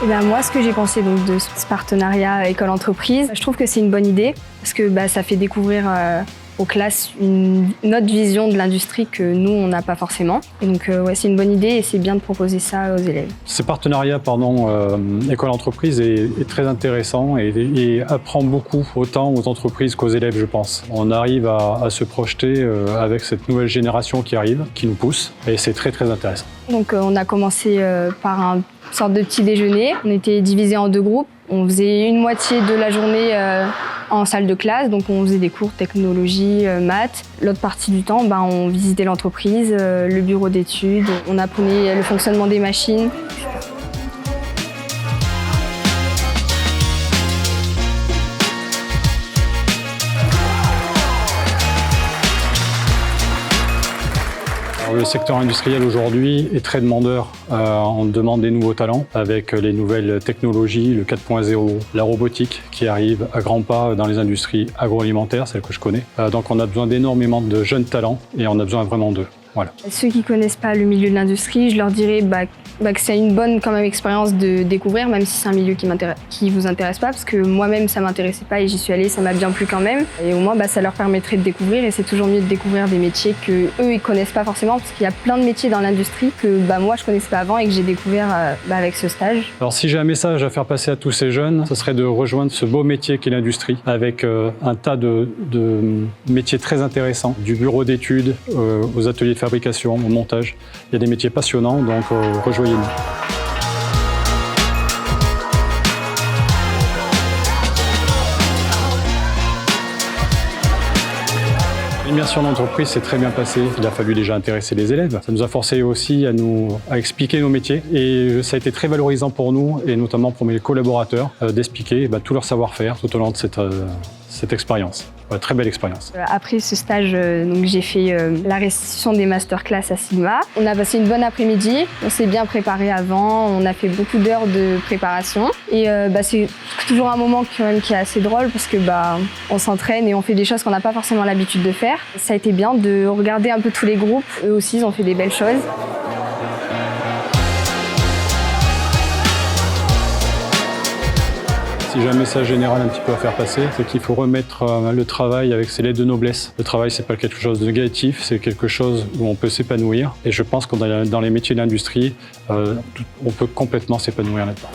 Et ben moi, ce que j'ai pensé donc, de ce partenariat école-entreprise, je trouve que c'est une bonne idée parce que ça fait découvrir aux classes une autre vision de l'industrie que nous, on n'a pas forcément. Et donc, ouais, c'est une bonne idée et c'est bien de proposer ça aux élèves. Ce partenariat école-entreprise est très intéressant et apprend beaucoup autant aux entreprises qu'aux élèves, je pense. On arrive à se projeter avec cette nouvelle génération qui arrive, qui nous pousse, et c'est très très intéressant. Donc, on a commencé par une sorte de petit déjeuner. On était divisés en 2 groupes. On faisait une moitié de la journée en salle de classe, donc on faisait des cours technologie, maths. L'autre partie du temps, on visitait l'entreprise, le bureau d'études, on apprenait le fonctionnement des machines. Le secteur industriel aujourd'hui est très demandeur. On demande des nouveaux talents avec les nouvelles technologies, le 4.0, la robotique qui arrive à grands pas dans les industries agroalimentaires, celles que je connais. Donc on a besoin d'énormément de jeunes talents et on a besoin vraiment d'eux. Voilà. Ceux qui ne connaissent pas le milieu de l'industrie, je leur dirais que c'est une bonne quand même expérience de découvrir, même si c'est un milieu qui vous intéresse pas, parce que moi-même ça m'intéressait pas et j'y suis allée, ça m'a bien plu quand même. Et au moins ça leur permettrait de découvrir et c'est toujours mieux de découvrir des métiers que eux ils connaissent pas forcément, parce qu'il y a plein de métiers dans l'industrie que moi je connaissais pas avant et que j'ai découvert avec ce stage. Alors si j'ai un message à faire passer à tous ces jeunes, ce serait de rejoindre ce beau métier qu'est l'industrie, avec un tas de métiers très intéressants, du bureau d'études aux ateliers de fabrication, au montage. Il y a des métiers passionnants, donc rejoignez-nous. L'immersion d'entreprise s'est très bien passée. Il a fallu déjà intéresser les élèves. Ça nous a forcé aussi à expliquer nos métiers. Et ça a été très valorisant pour nous, et notamment pour mes collaborateurs, d'expliquer tout leur savoir-faire tout au long de cette expérience. Ouais, très belle expérience. Après ce stage, j'ai fait la restitution des masterclass à Sigma. On a passé une bonne après-midi, on s'est bien préparé avant, on a fait beaucoup d'heures de préparation. Et c'est toujours un moment quand même qui est assez drôle parce que on s'entraîne et on fait des choses qu'on n'a pas forcément l'habitude de faire. Ça a été bien de regarder un peu tous les groupes, eux aussi ils ont fait des belles choses. Si j'ai un message général un petit peu à faire passer, c'est qu'il faut remettre le travail avec ses lettres de noblesse. Le travail, c'est pas quelque chose de négatif, c'est quelque chose où on peut s'épanouir. Et je pense que dans les métiers de l'industrie, on peut complètement s'épanouir là-dedans.